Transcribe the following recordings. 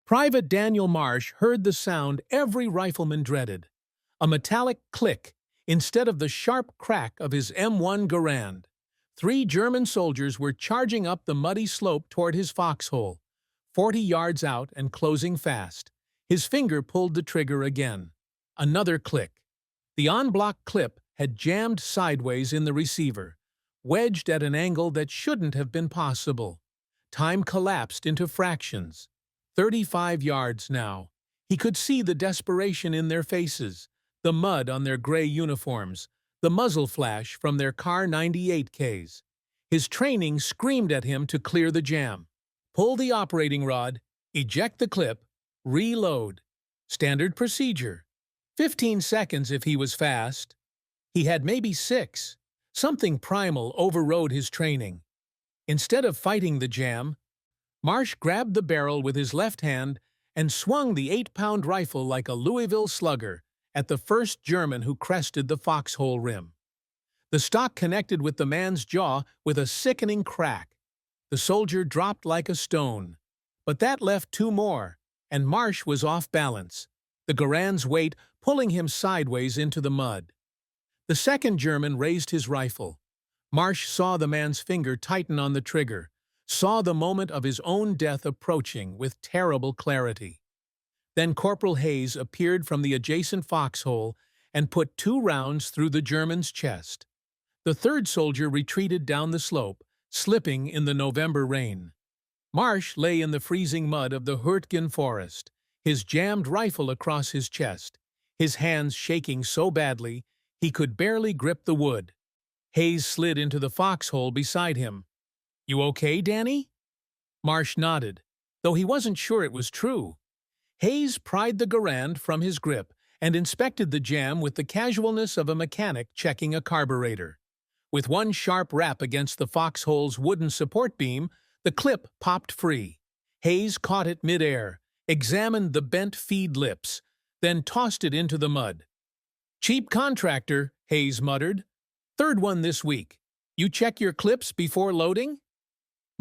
Private Daniel Marsh heard the sound every rifleman dreaded, a metallic click instead of the sharp crack of his M1 Garand. 3 German soldiers were charging up the muddy slope toward his foxhole, 40 yards out and closing fast. His finger pulled the trigger again. Another click. The en-bloc clip had jammed sideways in the receiver, wedged at an angle that shouldn't have been possible. Time collapsed into fractions. 35 yards now. He could see the desperation in their faces, the mud on their gray uniforms, the muzzle flash from their Kar 98Ks. His training screamed at him to clear the jam. Pull the operating rod, eject the clip, reload. Standard procedure. 15 seconds if he was fast. He had maybe 6. Something primal overrode his training. Instead of fighting the jam, Marsh grabbed the barrel with his left hand and swung the 8-pound rifle like a Louisville slugger at the first German who crested the foxhole rim. The stock connected with the man's jaw with a sickening crack. The soldier dropped like a stone. But that left 2 more, and Marsh was off balance, the Garand's weight pulling him sideways into the mud. The second German raised his rifle. Marsh saw the man's finger tighten on the trigger, saw the moment of his own death approaching with terrible clarity. Then Corporal Hayes appeared from the adjacent foxhole and put 2 rounds through the German's chest. The third soldier retreated down the slope, slipping in the November rain. Marsh lay in the freezing mud of the Hürtgen Forest, his jammed rifle across his chest, his hands shaking so badly he could barely grip the wood. Hayes slid into the foxhole beside him. "You okay, Danny?" Marsh nodded, though he wasn't sure it was true. Hayes pried the Garand from his grip and inspected the jam with the casualness of a mechanic checking a carburetor. With one sharp rap against the foxhole's wooden support beam, the clip popped free. Hayes caught it midair, examined the bent feed lips, then tossed it into the mud. "Cheap contractor," Hayes muttered. "Third one this week. You check your clips before loading?"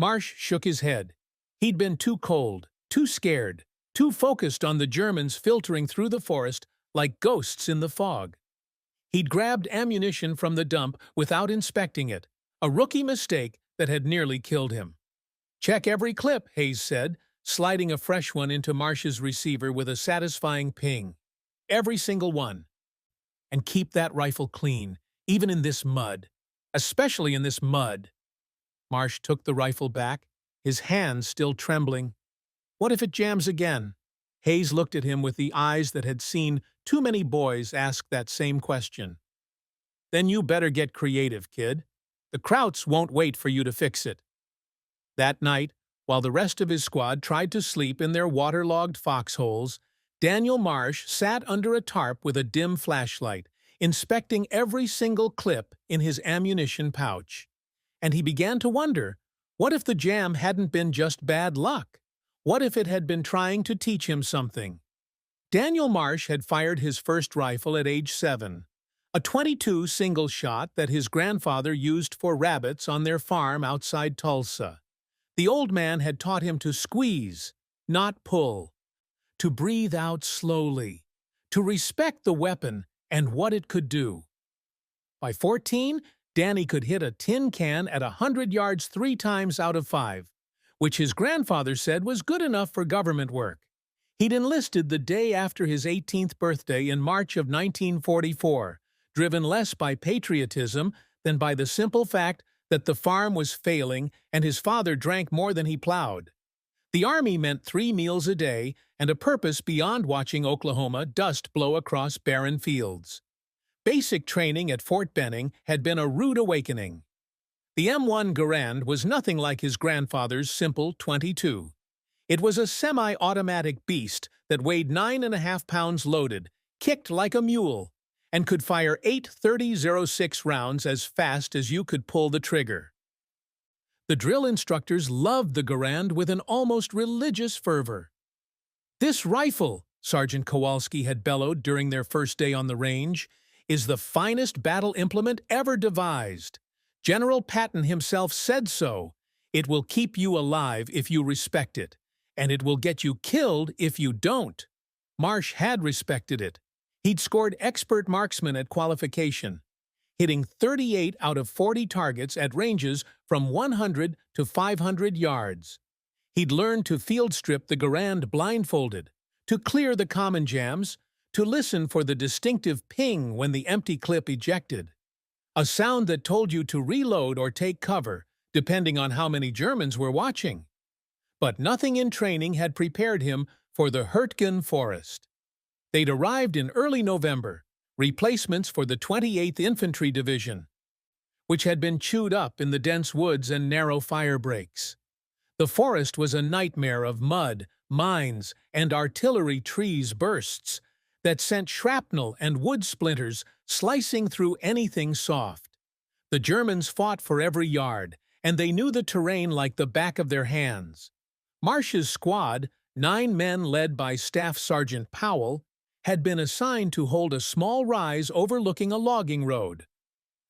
Marsh shook his head. He'd been too cold, too scared, too focused on the Germans filtering through the forest like ghosts in the fog. He'd grabbed ammunition from the dump without inspecting it, a rookie mistake that had nearly killed him. "Check every clip," Hayes said, sliding a fresh one into Marsh's receiver with a satisfying ping. "Every single one. And keep that rifle clean, even in this mud. Especially in this mud." Marsh took the rifle back, his hands still trembling. "What if it jams again?" Hayes looked at him with the eyes that had seen too many boys ask that same question. "Then you better get creative, kid. The Krauts won't wait for you to fix it." That night, while the rest of his squad tried to sleep in their waterlogged foxholes, Daniel Marsh sat under a tarp with a dim flashlight, inspecting every single clip in his ammunition pouch. And he began to wonder, what if the jam hadn't been just bad luck? What if it had been trying to teach him something? Daniel Marsh had fired his first rifle at age 7, a .22 single shot that his grandfather used for rabbits on their farm outside Tulsa. The old man had taught him to squeeze, not pull, to breathe out slowly, to respect the weapon and what it could do. By 14, Danny could hit a tin can at 100 yards 3 times out of 5, which his grandfather said was good enough for government work. He'd enlisted the day after his 18th birthday in March of 1944, driven less by patriotism than by the simple fact that the farm was failing and his father drank more than he plowed. The Army meant 3 meals a day and a purpose beyond watching Oklahoma dust blow across barren fields. Basic training at Fort Benning had been a rude awakening. The M1 Garand was nothing like his grandfather's simple .22. It was a semi-automatic beast that weighed 9.5 pounds loaded, kicked like a mule, and could fire 8 .30-06 rounds as fast as you could pull the trigger. The drill instructors loved the Garand with an almost religious fervor. "This rifle," Sergeant Kowalski had bellowed during their first day on the range, "is the finest battle implement ever devised. General Patton himself said so. It will keep you alive if you respect it. and it will get you killed if you don't. Marsh had respected it. He'd scored expert marksman at qualification, hitting 38 out of 40 targets at ranges from 100 to 500 yards. He'd learned to field strip the Garand blindfolded, to clear the common jams, to listen for the distinctive ping when the empty clip ejected. A sound that told you to reload or take cover, depending on how many Germans were watching. But nothing in training had prepared him for the Hürtgen Forest. They'd arrived in early November, replacements for the 28th Infantry Division, which had been chewed up in the dense woods and narrow fire breaks. The forest was a nightmare of mud, mines, and artillery trees bursts that sent shrapnel and wood splinters slicing through anything soft. The Germans fought for every yard, and they knew the terrain like the back of their hands. Marsh's squad, 9 men led by Staff Sergeant Powell, had been assigned to hold a small rise overlooking a logging road.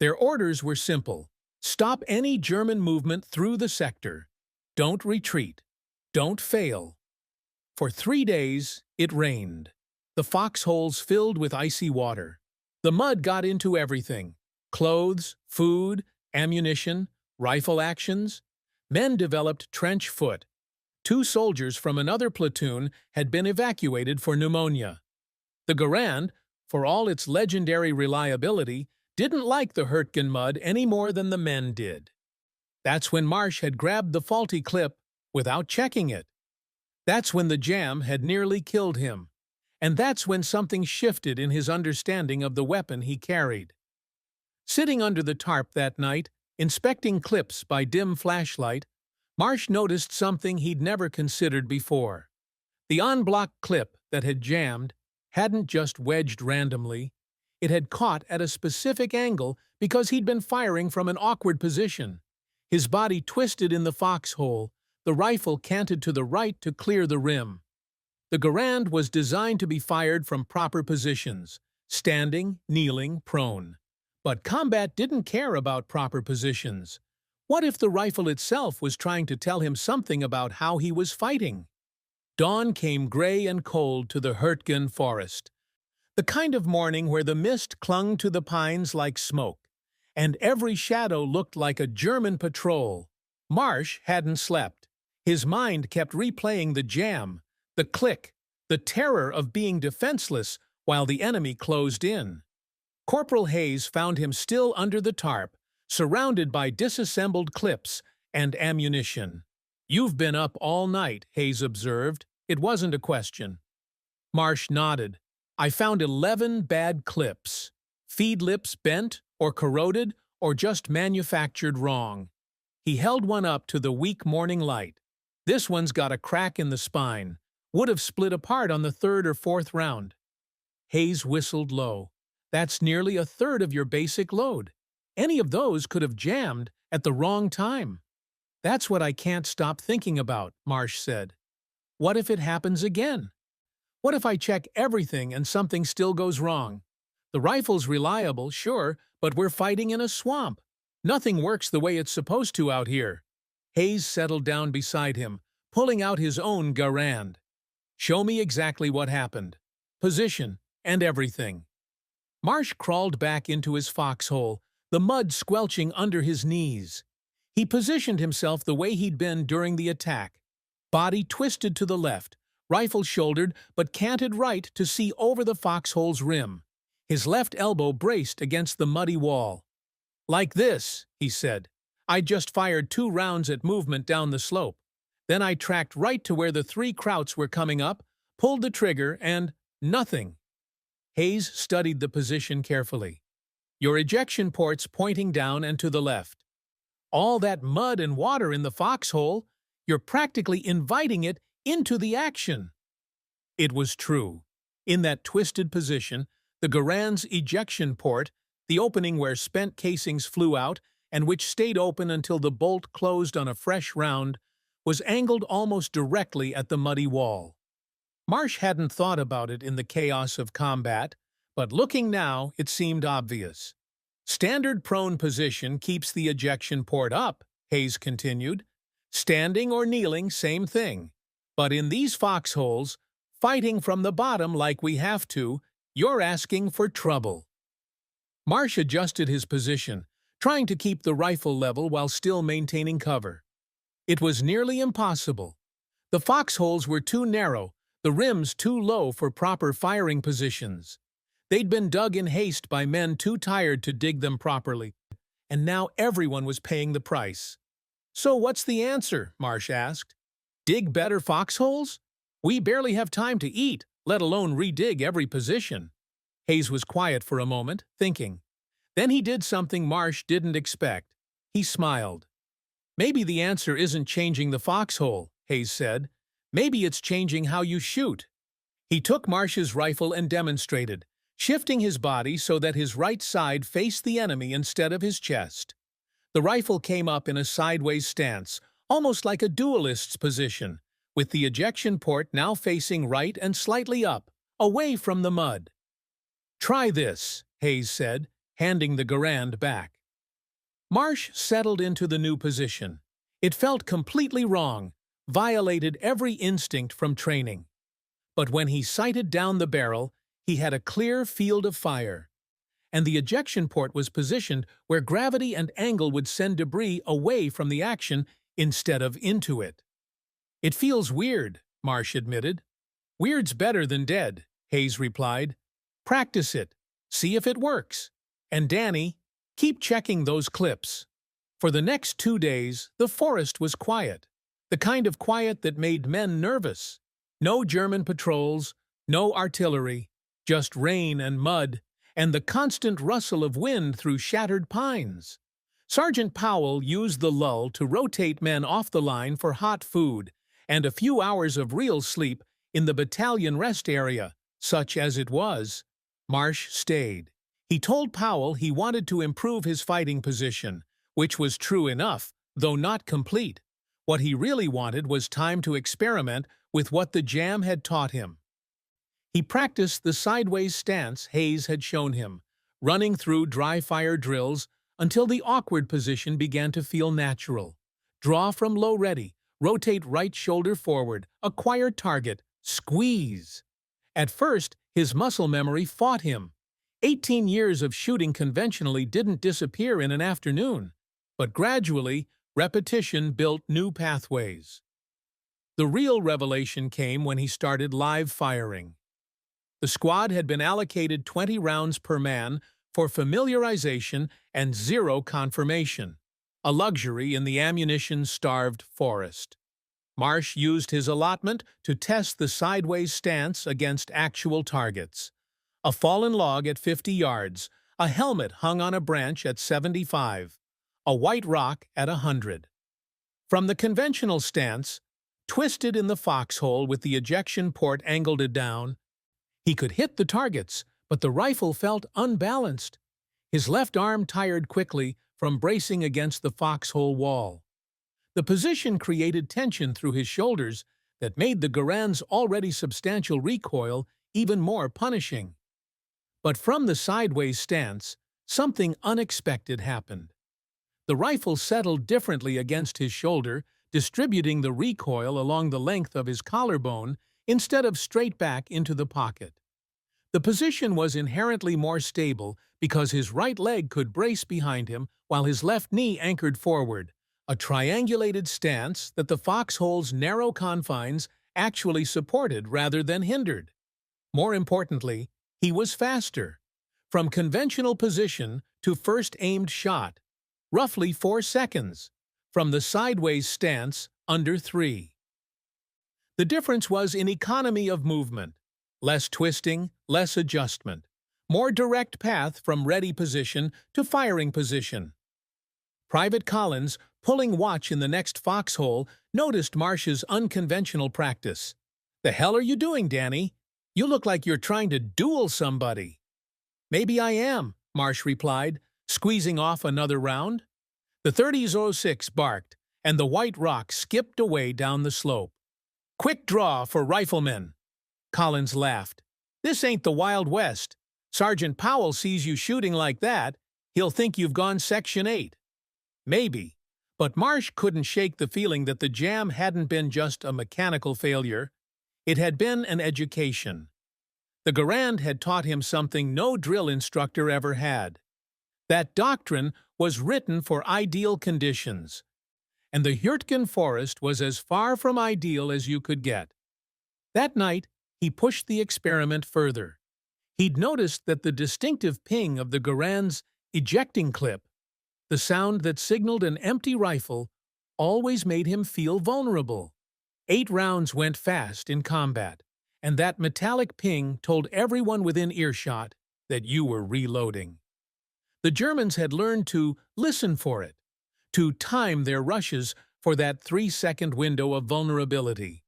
Their orders were simple: stop any German movement through the sector. Don't retreat. Don't fail. For 3 days, it rained. The foxholes filled with icy water. The mud got into everything: clothes, food, ammunition, rifle actions. Men developed trench foot. 2 soldiers from another platoon had been evacuated for pneumonia. The Garand, for all its legendary reliability, didn't like the Hürtgen mud any more than the men did. That's when Marsh had grabbed the faulty clip without checking it. That's when the jam had nearly killed him. And that's when something shifted in his understanding of the weapon he carried. Sitting under the tarp that night, inspecting clips by dim flashlight, Marsh noticed something he'd never considered before. The en-bloc clip that had jammed hadn't just wedged randomly. It had caught at a specific angle because he'd been firing from an awkward position. His body twisted in the foxhole, the rifle canted to the right to clear the rim. The Garand was designed to be fired from proper positions: standing, kneeling, prone. But combat didn't care about proper positions. What if the rifle itself was trying to tell him something about how he was fighting? Dawn came gray and cold to the Hürtgen Forest, the kind of morning where the mist clung to the pines like smoke, and every shadow looked like a German patrol. Marsh hadn't slept. His mind kept replaying the jam, the click, the terror of being defenseless while the enemy closed in. Corporal Hayes found him still under the tarp, surrounded by disassembled clips and ammunition. "You've been up all night," Hayes observed. It wasn't a question. Marsh nodded. "I found 11 bad clips. Feed lips bent or corroded or just manufactured wrong." He held one up to the weak morning light. "This one's got a crack in the spine. Would have split apart on the 3rd or 4th round." Hayes whistled low. "That's nearly a third of your basic load. Any of those could have jammed at the wrong time." "That's what I can't stop thinking about," Marsh said. "What if it happens again? What if I check everything and something still goes wrong? The rifle's reliable, sure, but we're fighting in a swamp. Nothing works the way it's supposed to out here." Hayes settled down beside him, pulling out his own Garand. "Show me exactly what happened. Position, and everything." Marsh crawled back into his foxhole, the mud squelching under his knees. He positioned himself the way he'd been during the attack. Body twisted to the left, rifle shouldered but canted right to see over the foxhole's rim. His left elbow braced against the muddy wall. "Like this," he said. "I just fired 2 rounds at movement down the slope. Then I tracked right to where the 3 krauts were coming up, pulled the trigger, and nothing." Hayes studied the position carefully. "Your ejection port's pointing down and to the left. All that mud and water in the foxhole, you're practically inviting it into the action." It was true. In that twisted position, the Garand's ejection port, the opening where spent casings flew out and which stayed open until the bolt closed on a fresh round, was angled almost directly at the muddy wall. Marsh hadn't thought about it in the chaos of combat, but looking now, it seemed obvious. "Standard prone position keeps the ejection port up," Hayes continued. "Standing or kneeling, same thing. But in these foxholes, fighting from the bottom like we have to, you're asking for trouble." Marsh adjusted his position, trying to keep the rifle level while still maintaining cover. It was nearly impossible. The foxholes were too narrow, the rims too low for proper firing positions. They'd been dug in haste by men too tired to dig them properly, and now everyone was paying the price. "So what's the answer?" Marsh asked. "Dig better foxholes? We barely have time to eat, let alone redig every position." Hayes was quiet for a moment, thinking. Then he did something Marsh didn't expect. He smiled. "Maybe the answer isn't changing the foxhole," Hayes said. "Maybe it's changing how you shoot." He took Marsh's rifle and demonstrated, shifting his body so that his right side faced the enemy instead of his chest. The rifle came up in a sideways stance, almost like a duelist's position, with the ejection port now facing right and slightly up, away from the mud. "Try this," Hayes said, handing the Garand back. Marsh settled into the new position. It felt completely wrong, violated every instinct from training. But when he sighted down the barrel, he had a clear field of fire, and the ejection port was positioned where gravity and angle would send debris away from the action instead of into it. "It feels weird," Marsh admitted. "Weird's better than dead," Hayes replied. "Practice it. See if it works. And Danny, keep checking those clips." For the next 2 days, the forest was quiet, the kind of quiet that made men nervous. No German patrols, no artillery, just rain and mud, and the constant rustle of wind through shattered pines. Sergeant Powell used the lull to rotate men off the line for hot food and a few hours of real sleep in the battalion rest area, such as it was. Marsh stayed. He told Powell he wanted to improve his fighting position, which was true enough, though not complete. What he really wanted was time to experiment with what the jam had taught him. He practiced the sideways stance Hayes had shown him, running through dry-fire drills until the awkward position began to feel natural. Draw from low ready, rotate right shoulder forward, acquire target, squeeze. At first, his muscle memory fought him. 18 years of shooting conventionally didn't disappear in an afternoon, but gradually, repetition built new pathways. The real revelation came when he started live firing. The squad had been allocated 20 rounds per man for familiarization and 0 confirmation, a luxury in the ammunition-starved forest. Marsh used his allotment to test the sideways stance against actual targets. A fallen log at 50 yards, a helmet hung on a branch at 75, a white rock at 100. From the conventional stance, twisted in the foxhole with the ejection port angled down, he could hit the targets, but the rifle felt unbalanced. His left arm tired quickly from bracing against the foxhole wall. The position created tension through his shoulders that made the Garand's already substantial recoil even more punishing. But from the sideways stance, something unexpected happened. The rifle settled differently against his shoulder, distributing the recoil along the length of his collarbone instead of straight back into the pocket. The position was inherently more stable because his right leg could brace behind him while his left knee anchored forward, a triangulated stance that the foxhole's narrow confines actually supported rather than hindered. More importantly, he was faster. From conventional position to first aimed shot, roughly 4 seconds. From the sideways stance, under 3. The difference was in economy of movement. Less twisting, less adjustment. More direct path from ready position to firing position. Private Collins, pulling watch in the next foxhole, noticed Marsh's unconventional practice. "The hell are you doing, Danny? You look like you're trying to duel somebody." "Maybe I am," Marsh replied, squeezing off another round. The 30-06 barked, and the white rock skipped away down the slope. "Quick draw for riflemen." Collins laughed. "This ain't the Wild West. Sergeant Powell sees you shooting like that, he'll think you've gone Section 8. "Maybe, But Marsh couldn't shake the feeling that the jam hadn't been just a mechanical failure. It had been an education. The Garand had taught him something no drill instructor ever had. That doctrine was written for ideal conditions, and the Hürtgen Forest was as far from ideal as you could get. That night, he pushed the experiment further. He'd noticed that the distinctive ping of the Garand's ejecting clip, the sound that signaled an empty rifle, always made him feel vulnerable. 8 rounds went fast in combat, and that metallic ping told everyone within earshot that you were reloading. The Germans had learned to listen for it, to time their rushes for that 3-second window of vulnerability.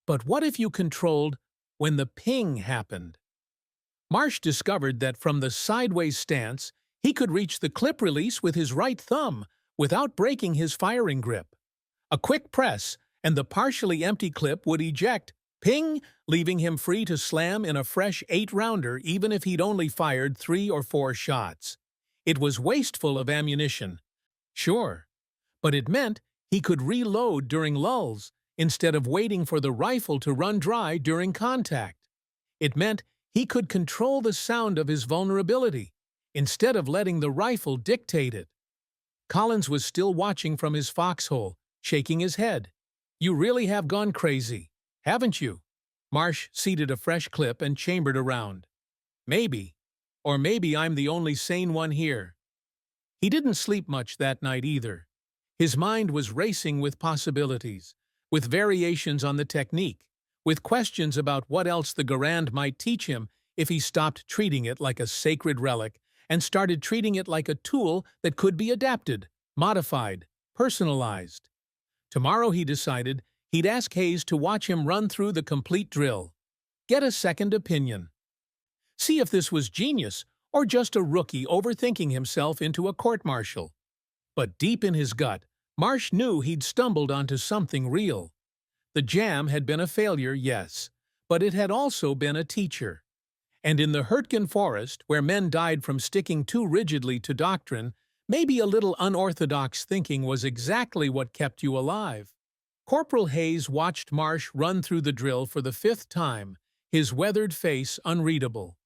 But what if you controlled when the ping happened? Marsh discovered that from the sideways stance, he could reach the clip release with his right thumb without breaking his firing grip. A quick press, and the partially empty clip would eject, ping, leaving him free to slam in a fresh 8-rounder even if he'd only fired 3 or 4 shots. It was wasteful of ammunition, sure, but it meant he could reload during lulls instead of waiting for the rifle to run dry during contact. It meant he could control the sound of his vulnerability instead of letting the rifle dictate it. Collins was still watching from his foxhole, shaking his head. "You really have gone crazy, haven't you?" Marsh seated a fresh clip and chambered around. "Maybe. Or maybe I'm the only sane one here." He didn't sleep much that night either. His mind was racing with possibilities, with variations on the technique, with questions about what else the Garand might teach him if he stopped treating it like a sacred relic and started treating it like a tool that could be adapted, modified, personalized. Tomorrow, he decided, he'd ask Hayes to watch him run through the complete drill. Get a second opinion. See if this was genius or just a rookie overthinking himself into a court-martial. But deep in his gut, Marsh knew he'd stumbled onto something real. The jam had been a failure, yes, but it had also been a teacher. And in the Hürtgen Forest, where men died from sticking too rigidly to doctrine, maybe a little unorthodox thinking was exactly what kept you alive. Corporal Hayes watched Marsh run through the drill for the 5th time, his weathered face unreadable.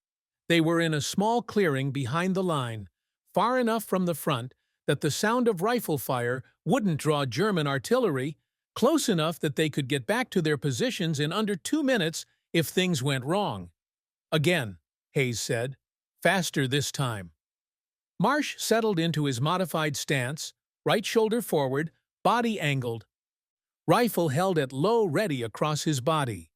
They were in a small clearing behind the line, far enough from the front that the sound of rifle fire wouldn't draw German artillery, close enough that they could get back to their positions in under 2 minutes if things went wrong. "Again," Hayes said. "Faster this time." Marsh settled into his modified stance, right shoulder forward, body angled, rifle held at low ready across his body.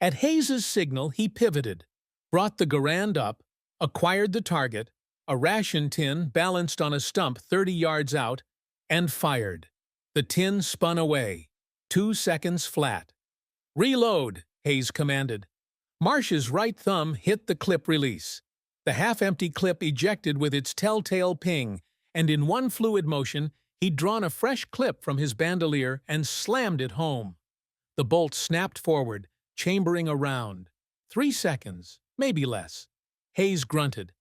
At Hayes's signal, he pivoted, brought the Garand up, acquired the target, a ration tin balanced on a stump 30 yards out, and fired. The tin spun away. 2 seconds flat. "Reload," Hayes commanded. Marsh's right thumb hit the clip release. The half-empty clip ejected with its telltale ping, and in one fluid motion, he'd drawn a fresh clip from his bandolier and slammed it home. The bolt snapped forward, chambering around. 3 seconds, maybe less. Hayes grunted.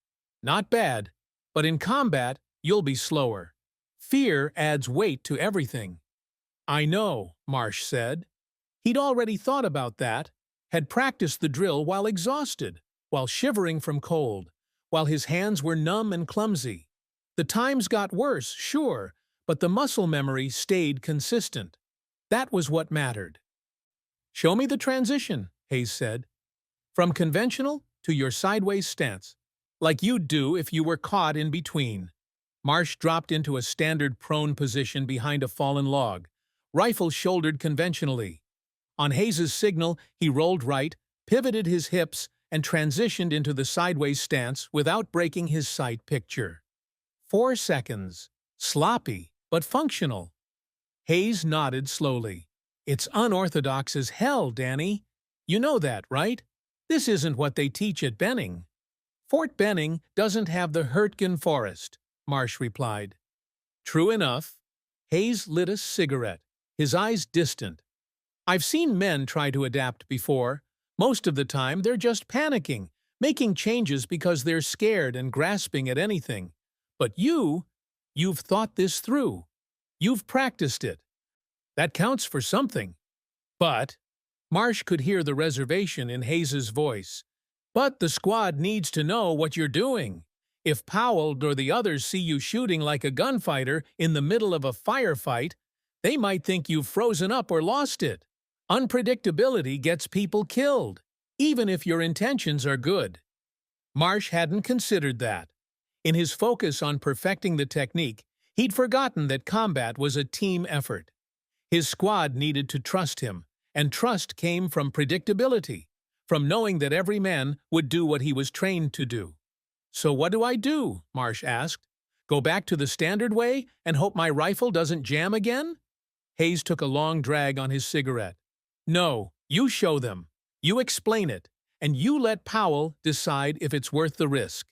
"Not bad, but in combat, you'll be slower. Fear adds weight to everything." "I know," Marsh said. He'd already thought about that, had practiced the drill while exhausted, while shivering from cold, while his hands were numb and clumsy. The times got worse, sure, but the muscle memory stayed consistent. That was what mattered. "Show me the transition," Hayes said. "From conventional to your sideways stance, like you'd do if you were caught in between." Marsh dropped into a standard prone position behind a fallen log, rifle shouldered conventionally. On Hayes's signal, he rolled right, pivoted his hips, and transitioned into the sideways stance without breaking his sight picture. 4 seconds. Sloppy, but functional. Hayes nodded slowly. "It's unorthodox as hell, Danny. You know that, right? This isn't what they teach at Benning." "Fort Benning doesn't have the Hürtgen Forest," Marsh replied. "True enough." Hayes lit a cigarette, his eyes distant. "I've seen men try to adapt before. Most of the time, they're just panicking, making changes because they're scared and grasping at anything. But you've thought this through. You've practiced it. That counts for something. But Marsh could hear the reservation in Hayes's voice. But the squad needs to know what you're doing. If Powell or the others see you shooting like a gunfighter in the middle of a firefight, they might think you've frozen up or lost it. Unpredictability gets people killed, even if your intentions are good. Marsh hadn't considered that. In his focus on perfecting the technique, he'd forgotten that combat was a team effort. His squad needed to trust him, and trust came from predictability, from knowing that every man would do what he was trained to do. "So what do I do?" Marsh asked. "Go back to the standard way and hope my rifle doesn't jam again?" Hayes took a long drag on his cigarette. "No, you show them. You explain it, and you let Powell decide if it's worth the risk."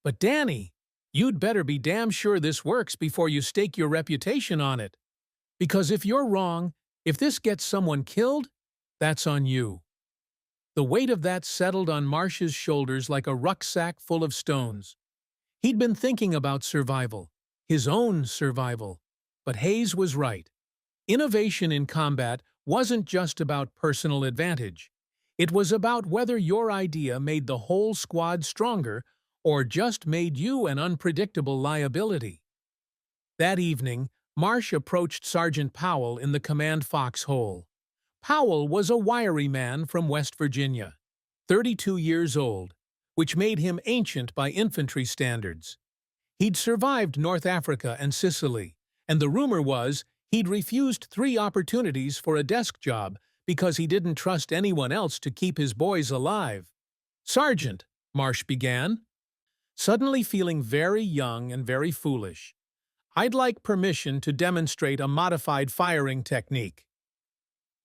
"But Danny, you'd better be damn sure this works before you stake your reputation on it. Because if you're wrong, if this gets someone killed, that's on you." The weight of that settled on Marsh's shoulders like a rucksack full of stones. He'd been thinking about survival, his own survival. But Hayes was right. Innovation in combat wasn't just about personal advantage. It was about whether your idea made the whole squad stronger or just made you an unpredictable liability. That evening, Marsh approached Sergeant Powell in the command foxhole. Powell was a wiry man from West Virginia, 32 years old, which made him ancient by infantry standards. He'd survived North Africa and Sicily, and the rumor was he'd refused 3 opportunities for a desk job because he didn't trust anyone else to keep his boys alive. "Sergeant," Marsh began, suddenly feeling very young and very foolish, "I'd like permission to demonstrate a modified firing technique."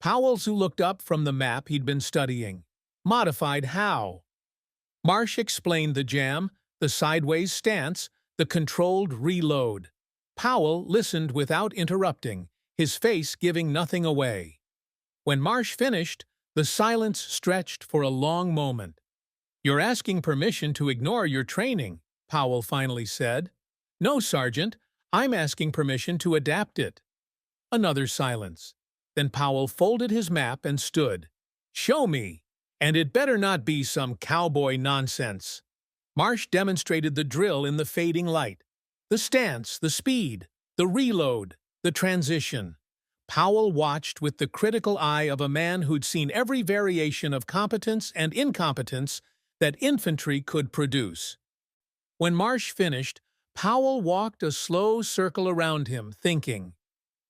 Powell looked up from the map he'd been studying. "Modified how?" Marsh explained the jam, the sideways stance, the controlled reload. Powell listened without interrupting, his face giving nothing away. When Marsh finished, the silence stretched for a long moment. "You're asking permission to ignore your training," Powell finally said. "No, Sergeant, I'm asking permission to adapt it." Another silence. Then Powell folded his map and stood. "Show me. And it better not be some cowboy nonsense." Marsh demonstrated the drill in the fading light. The stance, the speed, the reload, the transition. Powell watched with the critical eye of a man who'd seen every variation of competence and incompetence that infantry could produce. When Marsh finished, Powell walked a slow circle around him, thinking.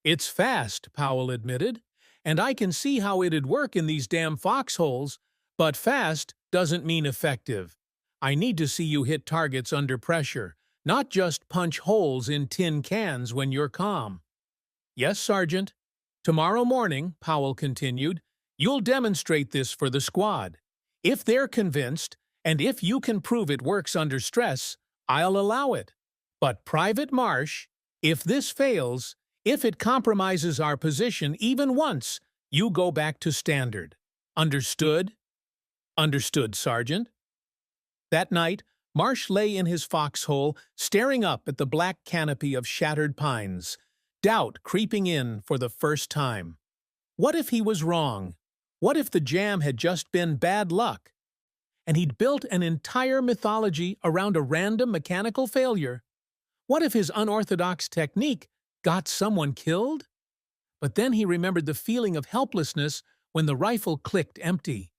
"It's fast," Powell admitted, "and I can see how it'd work in these damn foxholes, but fast doesn't mean effective. I need to see you hit targets under pressure, not just punch holes in tin cans when you're calm." "Yes, Sergeant." "Tomorrow morning," Powell continued, "you'll demonstrate this for the squad. If they're convinced, and if you can prove it works under stress, I'll allow it. But Private Marsh, if this fails, if it compromises our position even once, you go back to standard. Understood?" "Understood, Sergeant." That night, Marsh lay in his foxhole, staring up at the black canopy of shattered pines, doubt creeping in for the first time. What if he was wrong? What if the jam had just been bad luck? And he'd built an entire mythology around a random mechanical failure? What if his unorthodox technique got someone killed? But then he remembered the feeling of helplessness when the rifle clicked empty,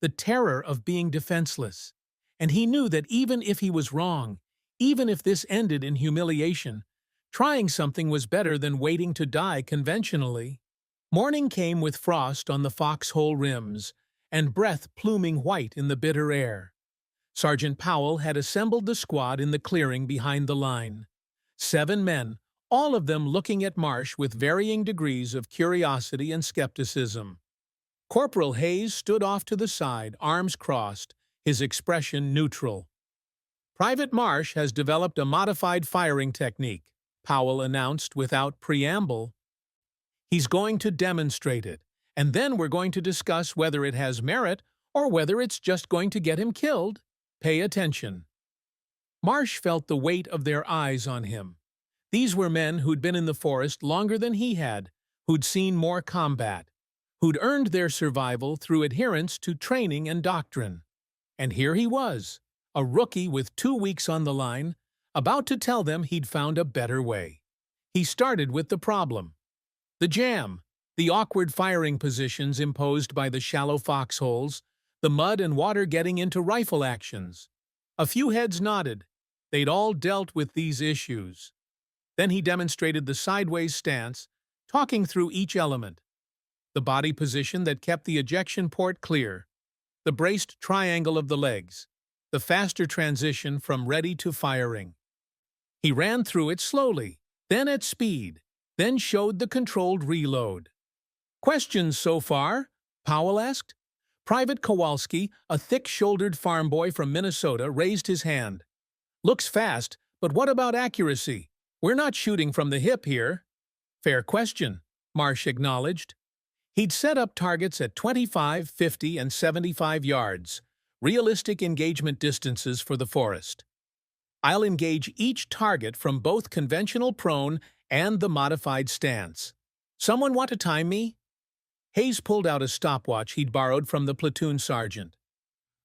the terror of being defenseless. And he knew that even if he was wrong, even if this ended in humiliation, trying something was better than waiting to die conventionally. Morning came with frost on the foxhole rims, and breath pluming white in the bitter air. Sergeant Powell had assembled the squad in the clearing behind the line. 7 men, all of them looking at Marsh with varying degrees of curiosity and skepticism. Corporal Hayes stood off to the side, arms crossed, his expression neutral. "Private Marsh has developed a modified firing technique," Powell announced without preamble. "He's going to demonstrate it, and then we're going to discuss whether it has merit or whether it's just going to get him killed. Pay attention." Marsh felt the weight of their eyes on him. These were men who'd been in the forest longer than he had, who'd seen more combat, who'd earned their survival through adherence to training and doctrine. And here he was, a rookie with 2 weeks on the line, about to tell them he'd found a better way. He started with the problem. The jam, the awkward firing positions imposed by the shallow foxholes, the mud and water getting into rifle actions. A few heads nodded. They'd all dealt with these issues. Then he demonstrated the sideways stance, talking through each element. The body position that kept the ejection port clear, the braced triangle of the legs, the faster transition from ready to firing. He ran through it slowly, then at speed, then showed the controlled reload. "Questions so far?" Powell asked. Private Kowalski, a thick-shouldered farm boy from Minnesota, raised his hand. "Looks fast, but what about accuracy? We're not shooting from the hip here." "Fair question," Marsh acknowledged. He'd set up targets at 25, 50, and 75 yards, realistic engagement distances for the forest. "I'll engage each target from both conventional prone and the modified stance. Someone want to time me?" Hayes pulled out a stopwatch he'd borrowed from the platoon sergeant.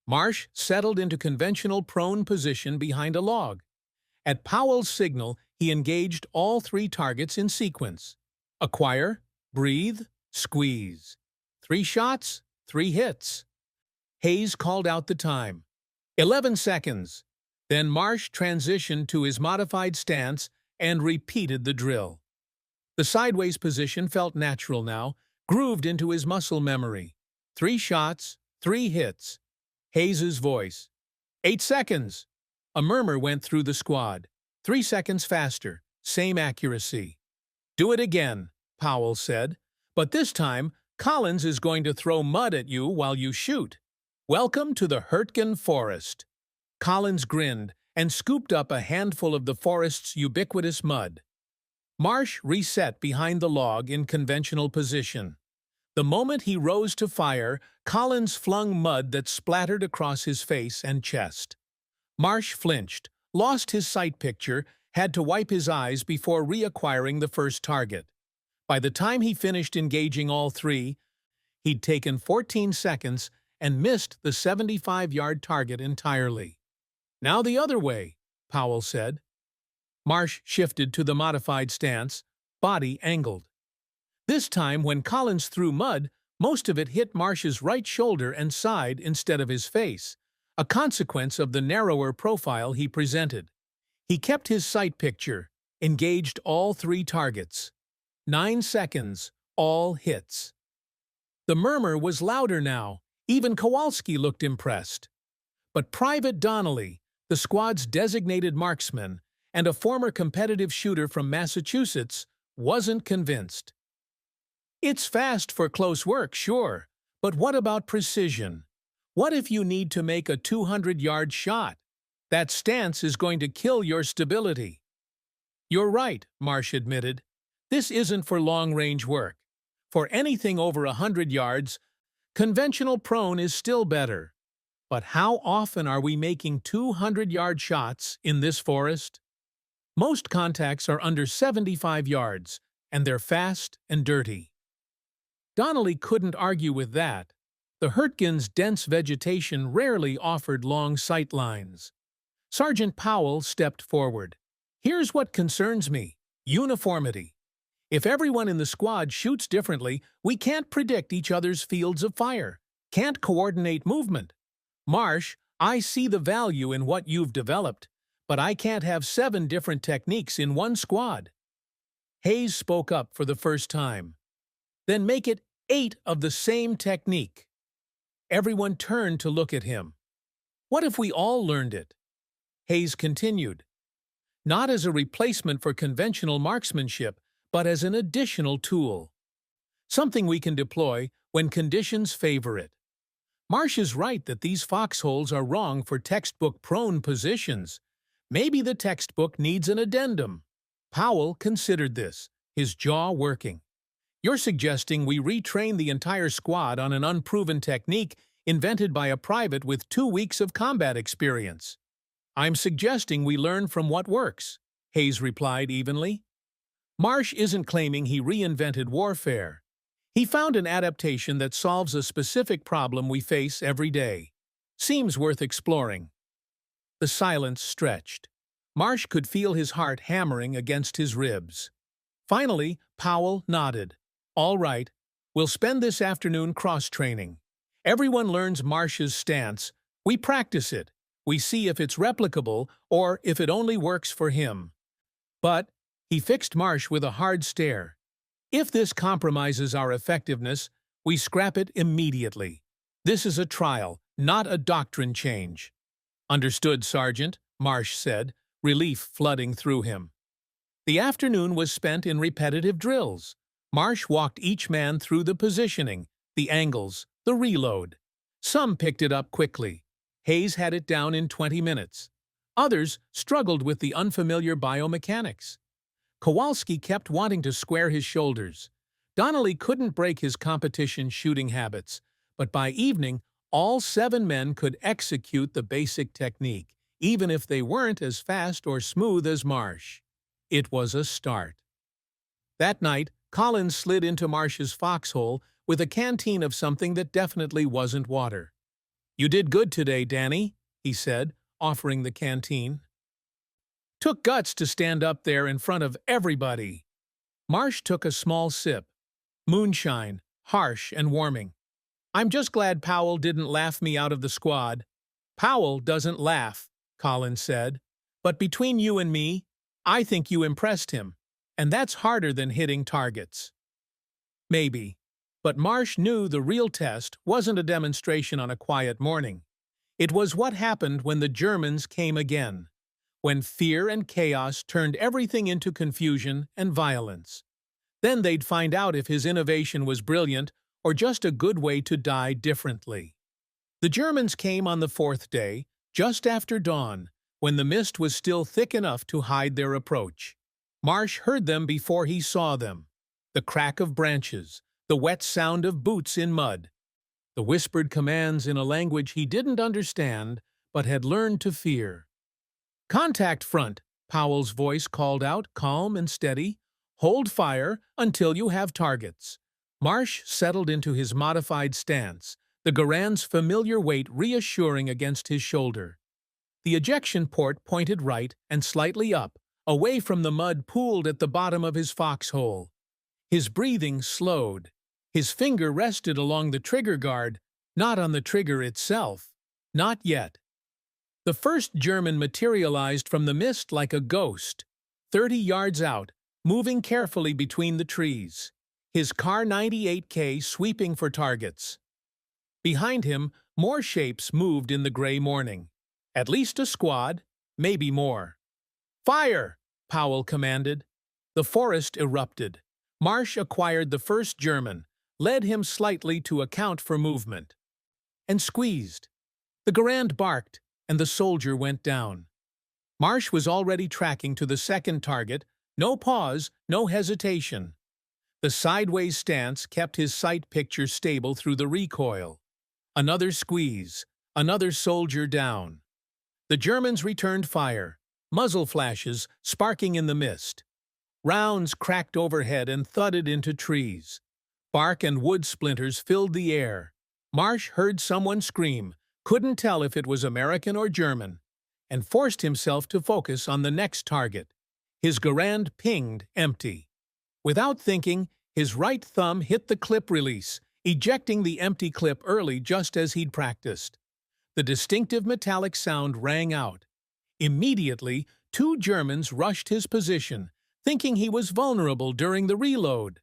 Marsh settled into conventional prone position behind a log. At Powell's signal, he engaged all 3 targets in sequence. Acquire, breathe, squeeze. 3 shots, 3 hits. Hayes called out the time. 11 seconds. Then Marsh transitioned to his modified stance and repeated the drill. The sideways position felt natural now, grooved into his muscle memory. 3 shots, 3 hits. Hayes's voice. 8 seconds. A murmur went through the squad. 3 seconds faster, same accuracy. "Do it again," Powell said. "But this time, Collins is going to throw mud at you while you shoot. Welcome to the Hürtgen Forest." Collins grinned and scooped up a handful of the forest's ubiquitous mud. Marsh reset behind the log in conventional position. The moment he rose to fire, Collins flung mud that splattered across his face and chest. Marsh flinched, lost his sight picture, had to wipe his eyes before reacquiring the first target. By the time he finished engaging all 3, he'd taken 14 seconds and missed the 75-yard target entirely. "Now the other way," Powell said. Marsh shifted to the modified stance, body angled. This time, when Collins threw mud, most of it hit Marsh's right shoulder and side instead of his face, a consequence of the narrower profile he presented. He kept his sight picture, engaged all 3 targets. 9 seconds, all hits. The murmur was louder now. Even Kowalski looked impressed. But Private Donnelly, the squad's designated marksman and a former competitive shooter from Massachusetts, wasn't convinced. "It's fast for close work, sure, but what about precision? What if you need to make a 200-yard shot? That stance is going to kill your stability." "You're right," Marsh admitted. "This isn't for long-range work. For anything over 100 yards, conventional prone is still better. But how often are we making 200-yard shots in this forest? Most contacts are under 75 yards, and they're fast and dirty." Donnelly couldn't argue with that. The Hürtgen's dense vegetation rarely offered long sight lines. Sergeant Powell stepped forward. "Here's what concerns me: uniformity. If everyone in the squad shoots differently, we can't predict each other's fields of fire, can't coordinate movement. Marsh, I see the value in what you've developed, but I can't have 7 different techniques in one squad." Hayes spoke up for the first time. "Then make it 8 of the same technique." Everyone turned to look at him. "What if we all learned it?" Hayes continued. "Not as a replacement for conventional marksmanship, but as an additional tool. Something we can deploy when conditions favor it. Marsh is right that these foxholes are wrong for textbook-prone positions. Maybe the textbook needs an addendum." Powell considered this, his jaw working. "You're suggesting we retrain the entire squad on an unproven technique invented by a private with 2 weeks of combat experience." "I'm suggesting we learn from what works," Hayes replied evenly. Marsh isn't claiming he reinvented warfare. He found an adaptation that solves a specific problem we face every day. Seems worth exploring. The silence stretched. Marsh could feel his heart hammering against his ribs. Finally, Powell nodded. All right, we'll spend this afternoon cross-training. Everyone learns Marsh's stance. We practice it. We see if it's replicable or if it only works for him. But he fixed Marsh with a hard stare. If this compromises our effectiveness, we scrap it immediately. This is a trial, not a doctrine change. Understood, Sergeant, Marsh said, relief flooding through him. The afternoon was spent in repetitive drills. Marsh walked each man through the positioning, the angles, the reload. Some picked it up quickly. Hayes had it down in 20 minutes. Others struggled with the unfamiliar biomechanics. Kowalski kept wanting to square his shoulders. Donnelly couldn't break his competition shooting habits, but by evening, all 7 men could execute the basic technique, even if they weren't as fast or smooth as Marsh. It was a start. That night, Collins slid into Marsh's foxhole with a canteen of something that definitely wasn't water. "You did good today, Danny," he said, offering the canteen. "Took guts to stand up there in front of everybody." Marsh took a small sip. Moonshine, harsh and warming. "I'm just glad Powell didn't laugh me out of the squad." "Powell doesn't laugh," Collins said. "But between you and me, I think you impressed him. And that's harder than hitting targets." Maybe. But Marsh knew the real test wasn't a demonstration on a quiet morning. It was what happened when the Germans came again. When fear and chaos turned everything into confusion and violence. Then they'd find out if his innovation was brilliant or just a good way to die differently. The Germans came on the 4th day, just after dawn, when the mist was still thick enough to hide their approach. Marsh heard them before he saw them. The crack of branches, the wet sound of boots in mud, the whispered commands in a language he didn't understand but had learned to fear. "Contact front," Powell's voice called out, calm and steady. "Hold fire until you have targets." Marsh settled into his modified stance, the Garand's familiar weight reassuring against his shoulder. The ejection port pointed right and slightly up, away from the mud pooled at the bottom of his foxhole. His breathing slowed. His finger rested along the trigger guard, not on the trigger itself. Not yet. The first German materialized from the mist like a ghost, 30 yards out, moving carefully between the trees, his Kar 98K sweeping for targets. Behind him, more shapes moved in the gray morning. At least a squad, maybe more. "Fire!" Powell commanded. The forest erupted. Marsh acquired the first German, led him slightly to account for movement, and squeezed. The Garand barked, and the soldier went down. Marsh was already tracking to the second target, no pause, no hesitation. The sideways stance kept his sight picture stable through the recoil. Another squeeze, another soldier down. The Germans returned fire, muzzle flashes sparking in the mist. Rounds cracked overhead and thudded into trees. Bark and wood splinters filled the air. Marsh heard someone scream, couldn't tell if it was American or German, and forced himself to focus on the next target. His Garand pinged empty. Without thinking, his right thumb hit the clip release, ejecting the empty clip early just as he'd practiced. The distinctive metallic sound rang out. Immediately, 2 Germans rushed his position, thinking he was vulnerable during the reload.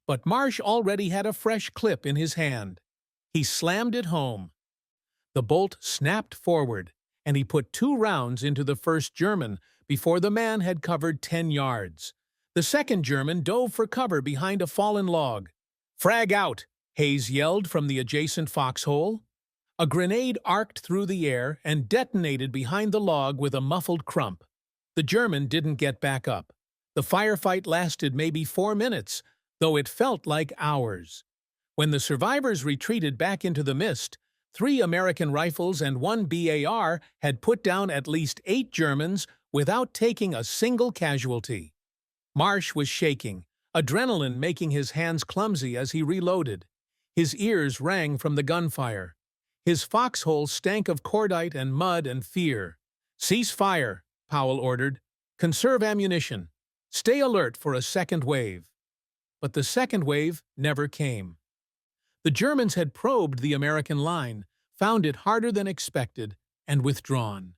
But Marsh already had a fresh clip in his hand. He slammed it home. The bolt snapped forward, and he put 2 rounds into the first German before the man had covered 10 yards. The second German dove for cover behind a fallen log. "Frag out!" Hayes yelled from the adjacent foxhole. A grenade arced through the air and detonated behind the log with a muffled crump. The German didn't get back up. The firefight lasted maybe 4 minutes, though it felt like hours. When the survivors retreated back into the mist, 3 American rifles and 1 BAR had put down at least 8 Germans without taking a single casualty. Marsh was shaking, adrenaline making his hands clumsy as he reloaded. His ears rang from the gunfire. His foxhole stank of cordite and mud and fear. "Cease fire," Powell ordered. "Conserve ammunition. Stay alert for a second wave." But the second wave never came. The Germans had probed the American line, found it harder than expected, and withdrawn.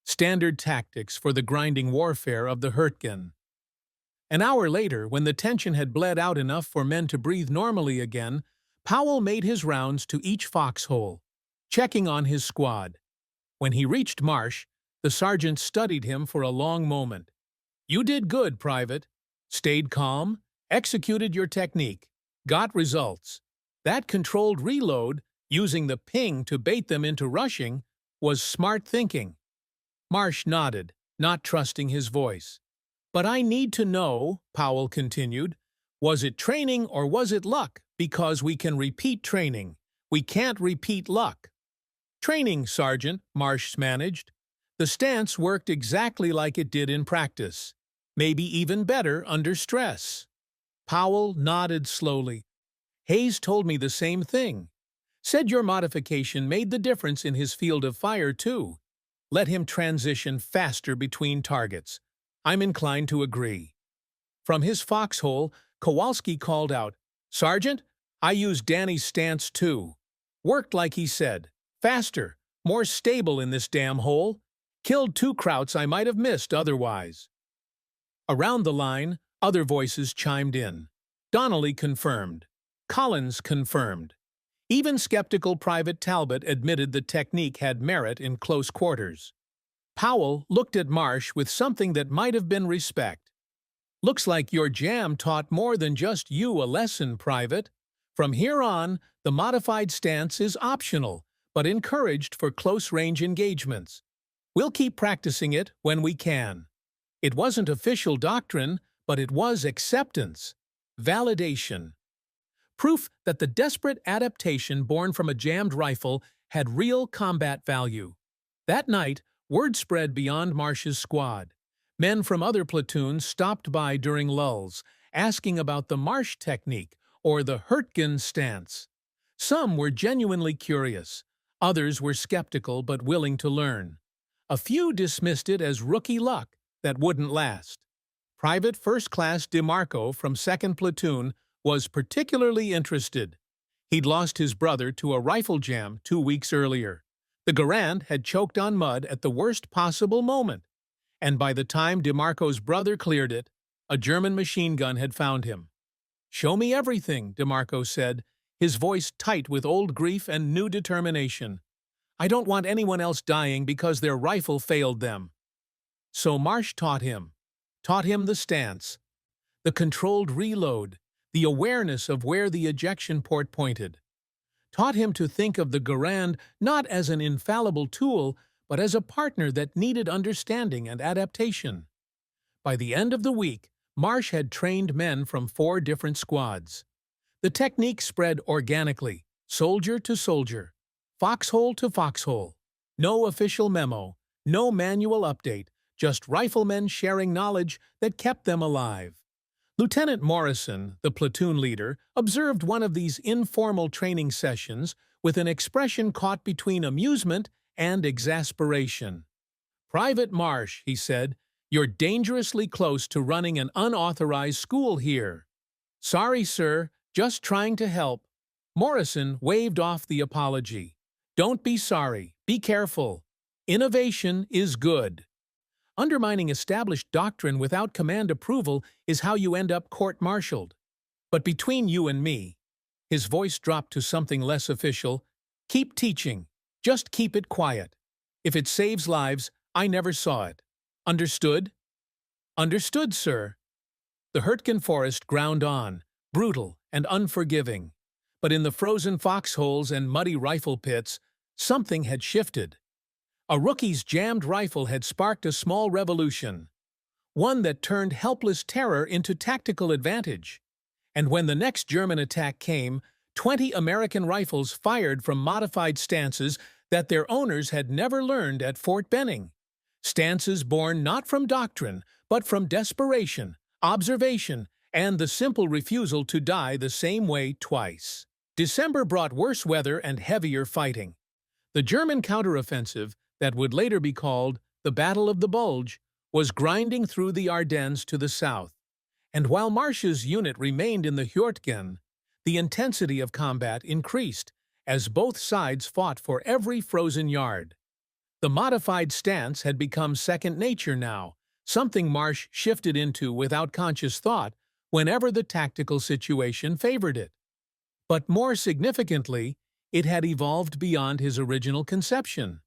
Standard tactics for the grinding warfare of the Hürtgen. An hour later, when the tension had bled out enough for men to breathe normally again, Powell made his rounds to each foxhole, checking on his squad. When he reached Marsh, the sergeant studied him for a long moment. "You did good, Private. Stayed calm, executed your technique, got results. That controlled reload, using the ping to bait them into rushing, was smart thinking." Marsh nodded, not trusting his voice. "But I need to know," Powell continued, "was it training or was it luck? Because we can repeat training. We can't repeat luck." "Training, Sergeant," Marsh managed. "The stance worked exactly like it did in practice. Maybe even better under stress." Powell nodded slowly. "Hayes told me the same thing. Said your modification made the difference in his field of fire, too. Let him transition faster between targets. I'm inclined to agree." From his foxhole, Kowalski called out, "Sergeant, I used Danny's stance too. Worked like he said. Faster, more stable in this damn hole. Killed 2 krauts I might have missed otherwise." Around the line, other voices chimed in. Donnelly confirmed. Collins confirmed. Even skeptical Private Talbot admitted the technique had merit in close quarters. Powell looked at Marsh with something that might have been respect. "Looks like your jam taught more than just you a lesson, Private. From here on, the modified stance is optional, but encouraged for close-range engagements. We'll keep practicing it when we can. It wasn't official doctrine, but it was acceptance. Validation. Proof that the desperate adaptation born from a jammed rifle had real combat value. That night, word spread beyond Marsh's squad. Men from other platoons stopped by during lulls, asking about the Marsh technique or the Hürtgen stance. Some were genuinely curious. Others were skeptical but willing to learn. A few dismissed it as rookie luck that wouldn't last. Private First Class DeMarco from 2nd Platoon was particularly interested. He'd lost his brother to a rifle jam 2 weeks earlier. The Garand had choked on mud at the worst possible moment, and by the time DeMarco's brother cleared it, a German machine gun had found him. "Show me everything," DeMarco said, his voice tight with old grief and new determination. "I don't want anyone else dying because their rifle failed them." So Marsh taught him the stance, the controlled reload, the awareness of where the ejection port pointed. Taught him to think of the Garand not as an infallible tool, but as a partner that needed understanding and adaptation. By the end of the week, Marsh had trained men from 4 different squads. The technique spread organically, soldier to soldier, foxhole to foxhole. No official memo, no manual update, just riflemen sharing knowledge that kept them alive. Lieutenant Morrison, the platoon leader, observed one of these informal training sessions with an expression caught between amusement and exasperation. "Private Marsh," he said, "you're dangerously close to running an unauthorized school here." "Sorry, sir, just trying to help." Morrison waved off the apology. "Don't be sorry, be careful. Innovation is good. Undermining established doctrine without command approval is how you end up court-martialed. But between you and me," his voice dropped to something less official, "keep teaching. Just keep it quiet. If it saves lives, I never saw it. Understood?" "Understood, sir." The Hürtgen Forest ground on, brutal and unforgiving. But in the frozen foxholes and muddy rifle pits, something had shifted. A rookie's jammed rifle had sparked a small revolution, one that turned helpless terror into tactical advantage. And when the next German attack came, 20 American rifles fired from modified stances that their owners had never learned at Fort Benning. Stances born not from doctrine, but from desperation, observation, and the simple refusal to die the same way twice. December brought worse weather and heavier fighting. The German counteroffensive, that would later be called the Battle of the Bulge, was grinding through the Ardennes to the south, and while Marsh's unit remained in the Hürtgen, the intensity of combat increased as both sides fought for every frozen yard. The modified stance had become second nature now, something Marsh shifted into without conscious thought whenever the tactical situation favored it. But more significantly, it had evolved beyond his original conception.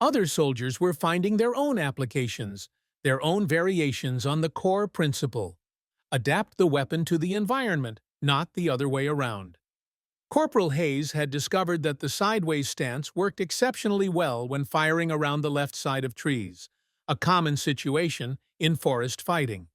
Other soldiers were finding their own applications, their own variations on the core principle. Adapt the weapon to the environment, not the other way around. Corporal Hayes had discovered that the sideways stance worked exceptionally well when firing around the left side of trees, a common situation in forest fighting.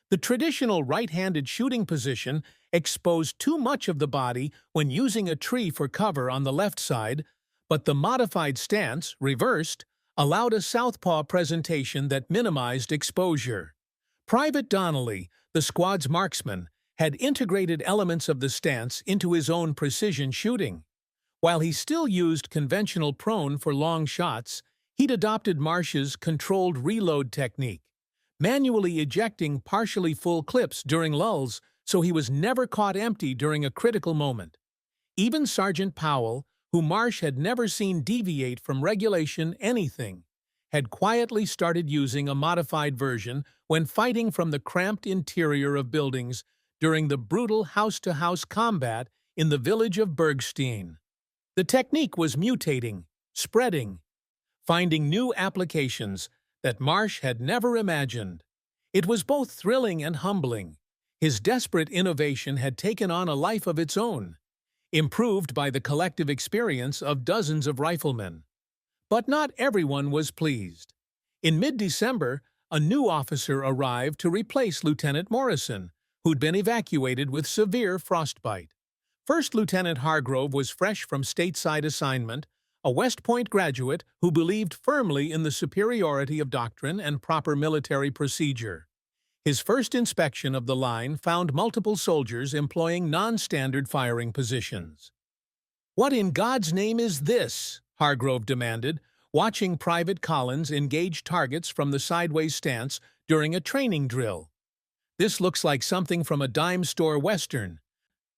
The traditional right-handed shooting position exposed too much of the body when using a tree for cover on the left side, but the modified stance, reversed, allowed a southpaw presentation that minimized exposure. Private Donnelly, the squad's marksman, had integrated elements of the stance into his own precision shooting. While he still used conventional prone for long shots, he'd adopted Marsh's controlled reload technique, manually ejecting partially full clips during lulls so he was never caught empty during a critical moment. Even Sergeant Powell, who Marsh had never seen deviate from regulation anything, had quietly started using a modified version when fighting from the cramped interior of buildings during the brutal house-to-house combat in the village of Bergstein. The technique was mutating, spreading, finding new applications that Marsh had never imagined. It was both thrilling and humbling. His desperate innovation had taken on a life of its own, improved by the collective experience of dozens of riflemen. But not everyone was pleased. In mid-December, a new officer arrived to replace Lieutenant Morrison, who'd been evacuated with severe frostbite. First Lieutenant Hargrove was fresh from stateside assignment, a West Point graduate who believed firmly in the superiority of doctrine and proper military procedure. His first inspection of the line found multiple soldiers employing non-standard firing positions. "What in God's name is this?" Hargrove demanded, watching Private Collins engage targets from the sideways stance during a training drill. "This looks like something from a dime store western,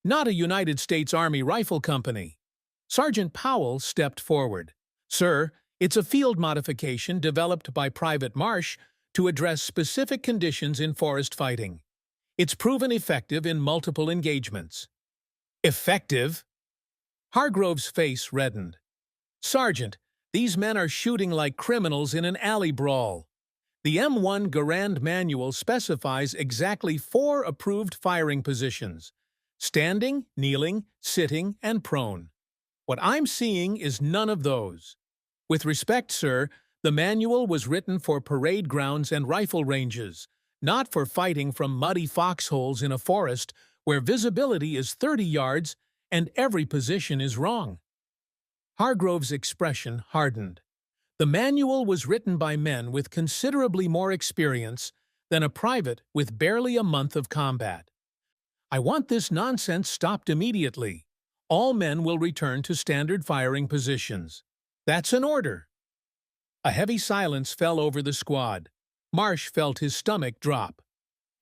not a United States Army Rifle Company." Sergeant Powell stepped forward. "Sir, it's a field modification developed by Private Marsh to address specific conditions in forest fighting. It's proven effective in multiple engagements." "Effective?" Hargrove's face reddened. "Sergeant, these men are shooting like criminals in an alley brawl. The M1 Garand manual specifies exactly 4 approved firing positions: standing, kneeling, sitting, and prone. What I'm seeing is none of those. With respect, sir, the manual was written for parade grounds and rifle ranges, not for fighting from muddy foxholes in a forest where visibility is 30 yards and every position is wrong." Hargrove's expression hardened. The manual was written by men with considerably more experience than a private with barely a month of combat. "I want this nonsense stopped immediately. All men will return to standard firing positions. That's an order." A heavy silence fell over the squad. Marsh felt his stomach drop.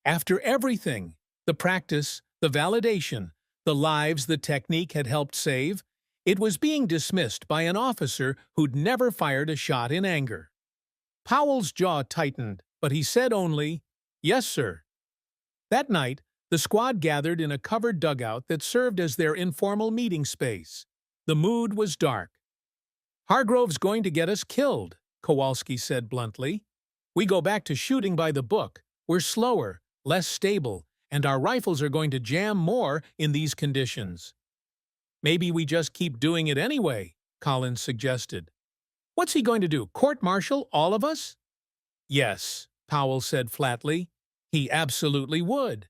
After everything, the practice, the validation, the lives the technique had helped save, it was being dismissed by an officer who'd never fired a shot in anger. Powell's jaw tightened, but he said only, "Yes, sir." That night, the squad gathered in a covered dugout that served as their informal meeting space. The mood was dark. "Hargrove's going to get us killed," Kowalski said bluntly. "We go back to shooting by the book. We're slower, less stable, and our rifles are going to jam more in these conditions." "Maybe we just keep doing it anyway," Collins suggested. "What's he going to do, court-martial all of us?" "Yes," Powell said flatly. "He absolutely would.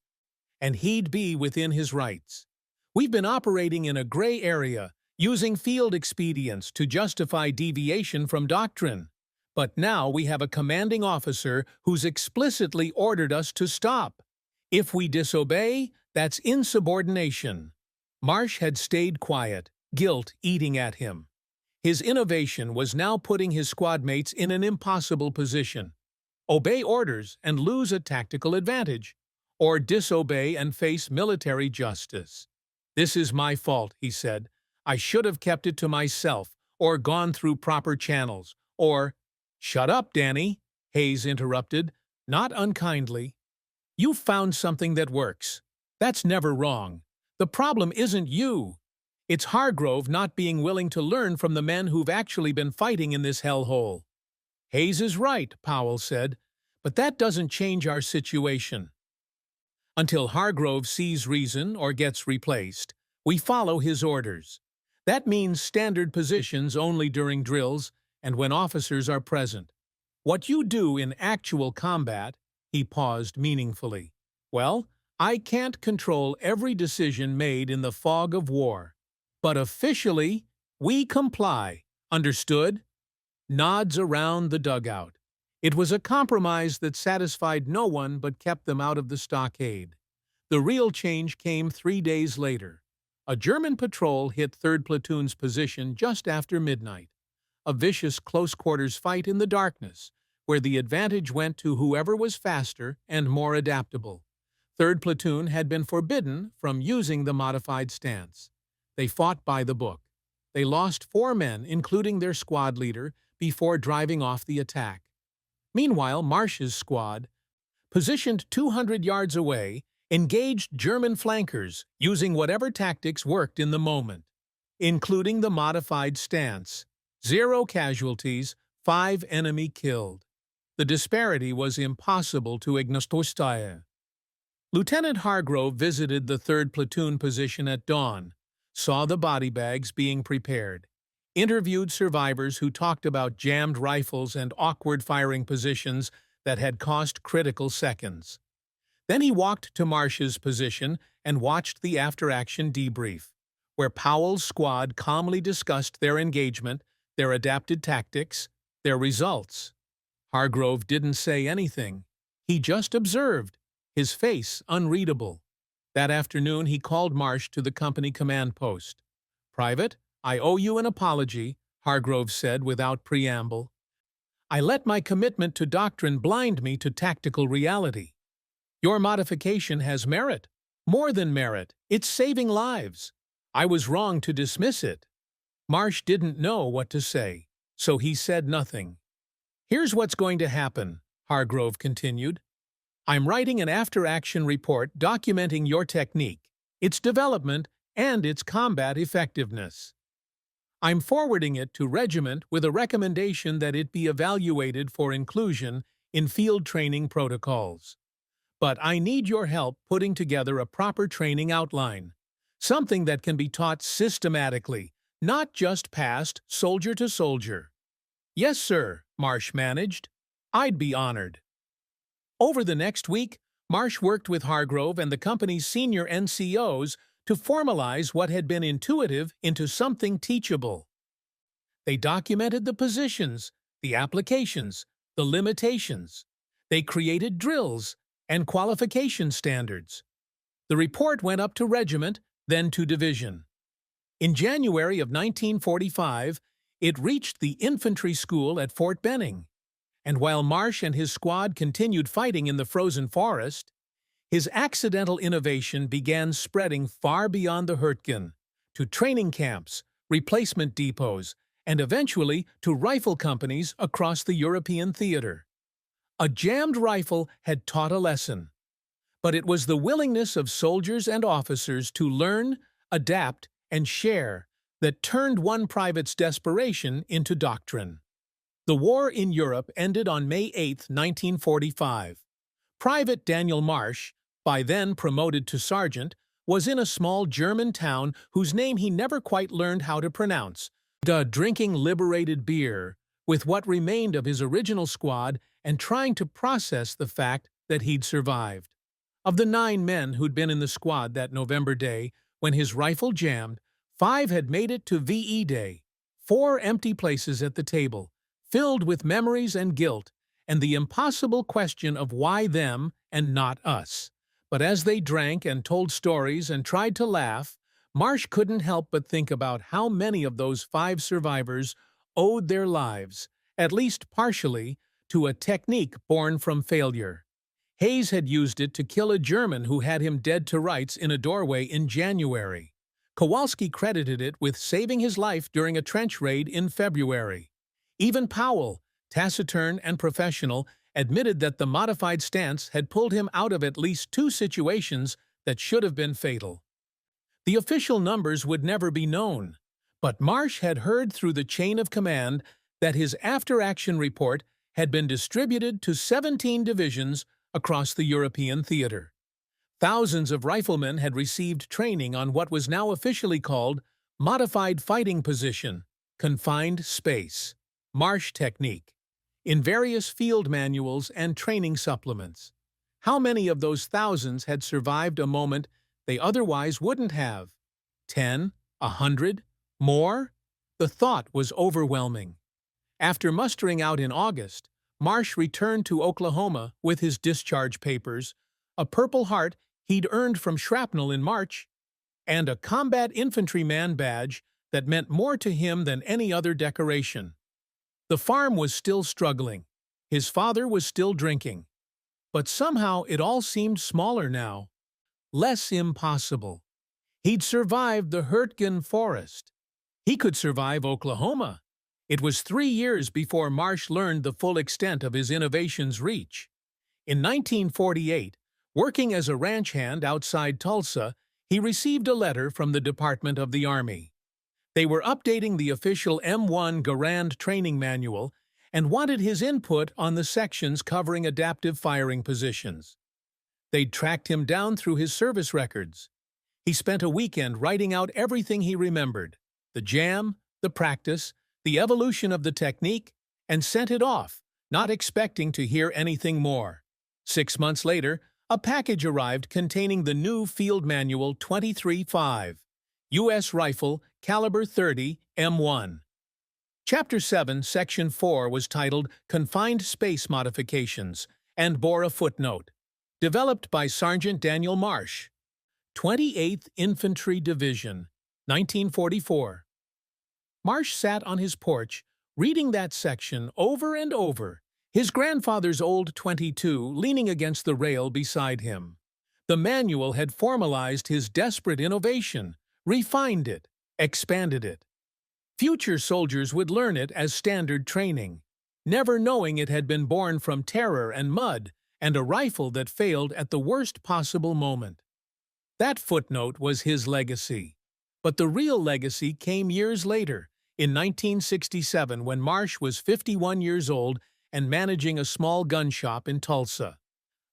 And he'd be within his rights. We've been operating in a gray area, using field expedients to justify deviation from doctrine. But now we have a commanding officer who's explicitly ordered us to stop. If we disobey, that's insubordination. Marsh had stayed quiet, guilt eating at him. His innovation was now putting his squadmates in an impossible position. Obey orders and lose a tactical advantage, or disobey and face military justice. "This is my fault," he said. "I should have kept it to myself, or gone through proper channels, or—" "Shut up, Danny," Hayes interrupted, not unkindly. "You've found something that works. That's never wrong. The problem isn't you. It's Hargrove not being willing to learn from the men who've actually been fighting in this hellhole." "Hayes is right," Powell said, "but that doesn't change our situation. Until Hargrove sees reason or gets replaced, we follow his orders. That means standard positions only during drills and when officers are present. What you do in actual combat," he paused meaningfully, "well, I can't control every decision made in the fog of war. But officially, we comply. Understood?" Nods around the dugout. It was a compromise that satisfied no one but kept them out of the stockade. The real change came 3 days later. A German patrol hit 3rd Platoon's position just after midnight. A vicious close-quarters fight in the darkness, where the advantage went to whoever was faster and more adaptable. 3rd Platoon had been forbidden from using the modified stance. They fought by the book. They lost 4 men, including their squad leader, before driving off the attack. Meanwhile, Marsh's squad, positioned 200 yards away, engaged German flankers using whatever tactics worked in the moment, including the modified stance. 0 casualties, 5 enemy killed. The disparity was impossible to ignore. Lieutenant Hargrove visited the 3rd Platoon position at dawn, saw the body bags being prepared, interviewed survivors who talked about jammed rifles and awkward firing positions that had cost critical seconds. Then he walked to Marsh's position and watched the after-action debrief, where Powell's squad calmly discussed their engagement, their adapted tactics, their results. Hargrove didn't say anything. He just observed, his face unreadable. That afternoon he called Marsh to the company command post. "Private, I owe you an apology," Hargrove said without preamble. "I let my commitment to doctrine blind me to tactical reality. Your modification has merit. More than merit, it's saving lives. I was wrong to dismiss it." Marsh didn't know what to say, so he said nothing. "Here's what's going to happen," Hargrove continued. "I'm writing an after-action report documenting your technique, its development, and its combat effectiveness. I'm forwarding it to regiment with a recommendation that it be evaluated for inclusion in field training protocols. But I need your help putting together a proper training outline, something that can be taught systematically, not just passed soldier to soldier." "Yes, sir," Marsh managed. "I'd be honored." Over the next week, Marsh worked with Hargrove and the company's senior NCOs to formalize what had been intuitive into something teachable. They documented the positions, the applications, the limitations. They created drills and qualification standards. The report went up to regiment, then to division. In January of 1945, it reached the infantry school at Fort Benning. And while Marsh and his squad continued fighting in the frozen forest, his accidental innovation began spreading far beyond the Hürtgen, to training camps, replacement depots, and eventually to rifle companies across the European theater. A jammed rifle had taught a lesson, but it was the willingness of soldiers and officers to learn, adapt, and share that turned one private's desperation into doctrine. The war in Europe ended on May 8, 1945. Private Daniel Marsh, by then promoted to sergeant, was in a small German town whose name he never quite learned how to pronounce, drinking liberated beer with what remained of his original squad and trying to process the fact that he'd survived. Of the 9 men who'd been in the squad that November day, when his rifle jammed, 5 had made it to VE Day. 4 empty places at the table. filled with memories and guilt, and the impossible question of why them and not us. But as they drank and told stories and tried to laugh, Marsh couldn't help but think about how many of those 5 survivors owed their lives, at least partially, to a technique born from failure. Hayes had used it to kill a German who had him dead to rights in a doorway in January. Kowalski credited it with saving his life during a trench raid in February. Even Powell, taciturn and professional, admitted that the modified stance had pulled him out of at least 2 situations that should have been fatal. The official numbers would never be known, but Marsh had heard through the chain of command that his after-action report had been distributed to 17 divisions across the European theater. Thousands of riflemen had received training on what was now officially called modified fighting position, confined space, Marsh technique, in various field manuals and training supplements. How many of those thousands had survived a moment they otherwise wouldn't have? 10? 100? More? The thought was overwhelming. After mustering out in August, Marsh returned to Oklahoma with his discharge papers, a Purple Heart he'd earned from shrapnel in March, and a combat infantryman badge that meant more to him than any other decoration. The farm was still struggling. His father was still drinking. But somehow it all seemed smaller now, less impossible. He'd survived the Hürtgen Forest. He could survive Oklahoma. It was 3 years before Marsh learned the full extent of his innovation's reach. In 1948, working as a ranch hand outside Tulsa, he received a letter from the Department of the Army. They were updating the official M1 Garand training manual and wanted his input on the sections covering adaptive firing positions. They'd tracked him down through his service records. He spent a weekend writing out everything he remembered, the jam, the practice, the evolution of the technique, and sent it off, not expecting to hear anything more. 6 months later, a package arrived containing the new Field Manual 23-5, U.S. Rifle, Caliber 30, M1. Chapter 7, Section 4 was titled Confined Space Modifications and bore a footnote. Developed by Sergeant Daniel Marsh, 28th Infantry Division, 1944. Marsh sat on his porch, reading that section over and over, his grandfather's old .22 leaning against the rail beside him. The manual had formalized his desperate innovation, refined it, expanded it. Future soldiers would learn it as standard training, never knowing it had been born from terror and mud and a rifle that failed at the worst possible moment. That footnote was his legacy. But the real legacy came years later, in 1967, when Marsh was 51 years old and managing a small gun shop in Tulsa.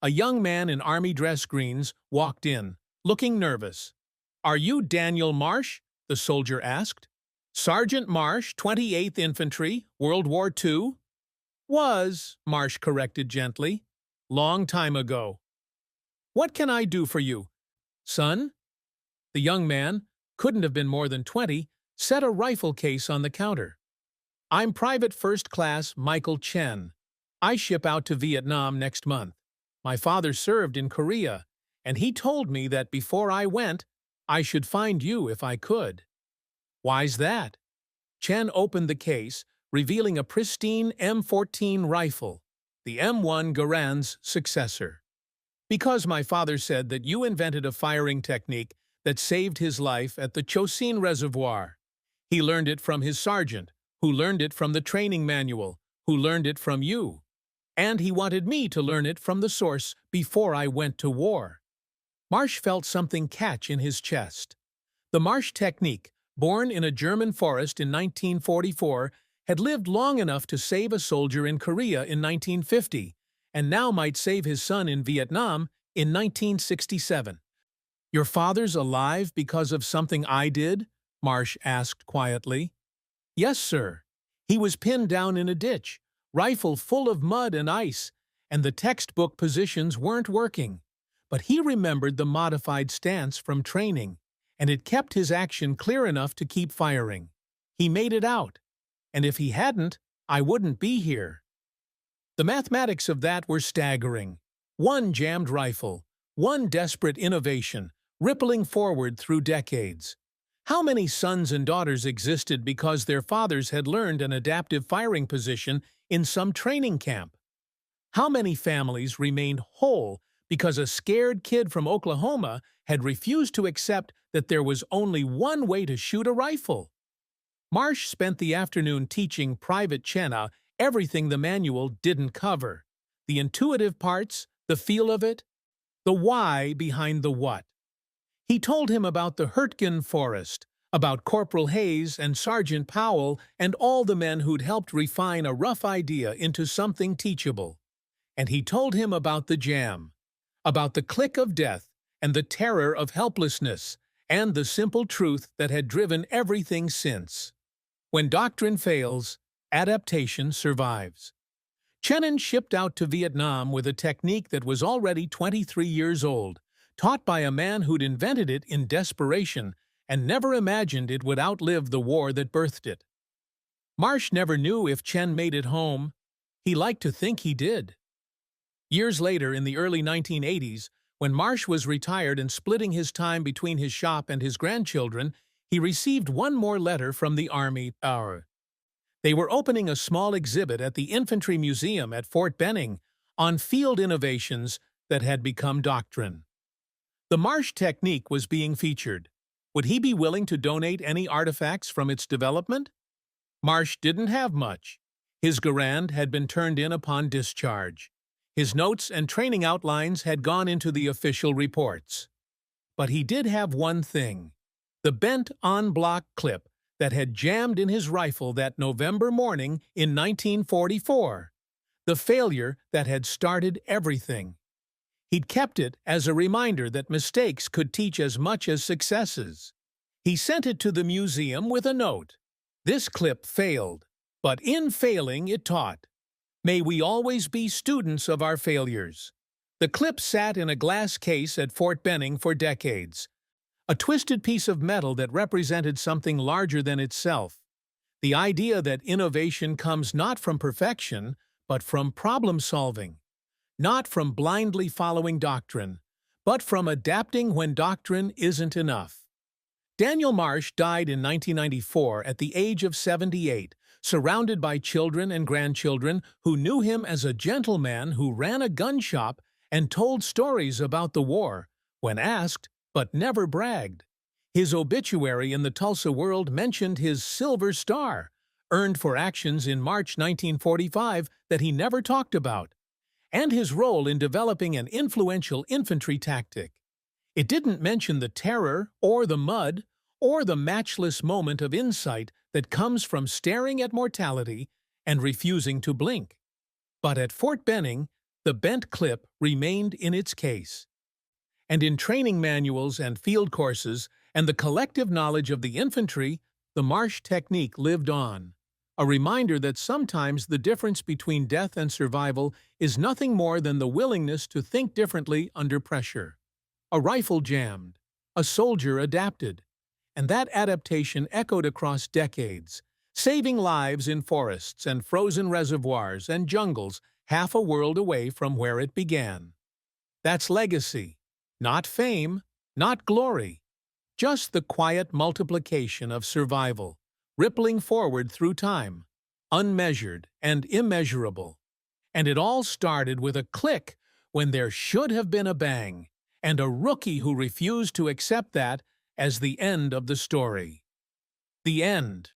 A young man in army dress greens walked in, looking nervous. "Are you Daniel Marsh?" the soldier asked. "Sergeant Marsh, 28th Infantry, World War II?" "Was," Marsh corrected gently. "Long time ago." "What can I do for you, son?" The young man, couldn't have been more than 20, set a rifle case on the counter. "I'm Private First Class Michael Chen. I ship out to Vietnam next month. My father served in Korea, and he told me that before I went, I should find you if I could." "Why's that?" Chen opened the case, revealing a pristine M14 rifle, the M1 Garand's successor. "Because my father said that you invented a firing technique that saved his life at the Chosin Reservoir. He learned it from his sergeant, who learned it from the training manual, who learned it from you. And he wanted me to learn it from the source before I went to war." Marsh felt something catch in his chest. The Marsh technique, born in a German forest in 1944, had lived long enough to save a soldier in Korea in 1950, and now might save his son in Vietnam in 1967. "Your father's alive because of something I did?" Marsh asked quietly. "Yes, sir. He was pinned down in a ditch, rifle full of mud and ice, and the textbook positions weren't working. But he remembered the modified stance from training, and it kept his action clear enough to keep firing. He made it out. And if he hadn't, I wouldn't be here. The mathematics of that were staggering. One jammed rifle, one desperate innovation, rippling forward through decades. How many sons and daughters existed because their fathers had learned an adaptive firing position in some training camp? How many families remained whole because a scared kid from Oklahoma had refused to accept that there was only one way to shoot a rifle? Marsh spent the afternoon teaching Private Chenna everything the manual didn't cover: the intuitive parts, the feel of it, the why behind the what. He told him about the Hürtgen Forest, about Corporal Hayes and Sergeant Powell and all the men who'd helped refine a rough idea into something teachable. And he told him about the jam, about the click of death and the terror of helplessness, and the simple truth that had driven everything since. When doctrine fails, adaptation survives. Chenna shipped out to Vietnam with a technique that was already 23 years old, taught by a man who'd invented it in desperation and never imagined it would outlive the war that birthed it. Marsh never knew if Chenna made it home. He liked to think he did. Years later, in the early 1980s, when Marsh was retired and splitting his time between his shop and his grandchildren, he received one more letter from the Army. They were opening a small exhibit at the Infantry Museum at Fort Benning on field innovations that had become doctrine. The Marsh technique was being featured. Would he be willing to donate any artifacts from its development? Marsh didn't have much. His Garand had been turned in upon discharge. His notes and training outlines had gone into the official reports. But he did have one thing: the bent en-bloc clip that had jammed in his rifle that November morning in 1944. The failure that had started everything. He'd kept it as a reminder that mistakes could teach as much as successes. He sent it to the museum with a note: "This clip failed, but in failing it taught. May we always be students of our failures." The clip sat in a glass case at Fort Benning for decades, a twisted piece of metal that represented something larger than itself. The idea that innovation comes not from perfection, but from problem-solving. Not from blindly following doctrine, but from adapting when doctrine isn't enough. Daniel Marsh died in 1994 at the age of 78, surrounded by children and grandchildren who knew him as a gentleman who ran a gun shop and told stories about the war, when asked, but never bragged. His obituary in the Tulsa World mentioned his Silver Star, earned for actions in March 1945 that he never talked about, and his role in developing an influential infantry tactic. It didn't mention the terror or the mud or the matchless moment of insight that comes from staring at mortality and refusing to blink. But at Fort Benning, the bent clip remained in its case. And in training manuals and field courses and the collective knowledge of the infantry, the Marsh technique lived on. A reminder that sometimes the difference between death and survival is nothing more than the willingness to think differently under pressure. A rifle jammed, a soldier adapted, and that adaptation echoed across decades, saving lives in forests and frozen reservoirs and jungles half a world away from where it began. That's legacy, not fame, not glory, just the quiet multiplication of survival, rippling forward through time, unmeasured and immeasurable. And it all started with a click when there should have been a bang, and a rookie who refused to accept that as the end of the story. The end.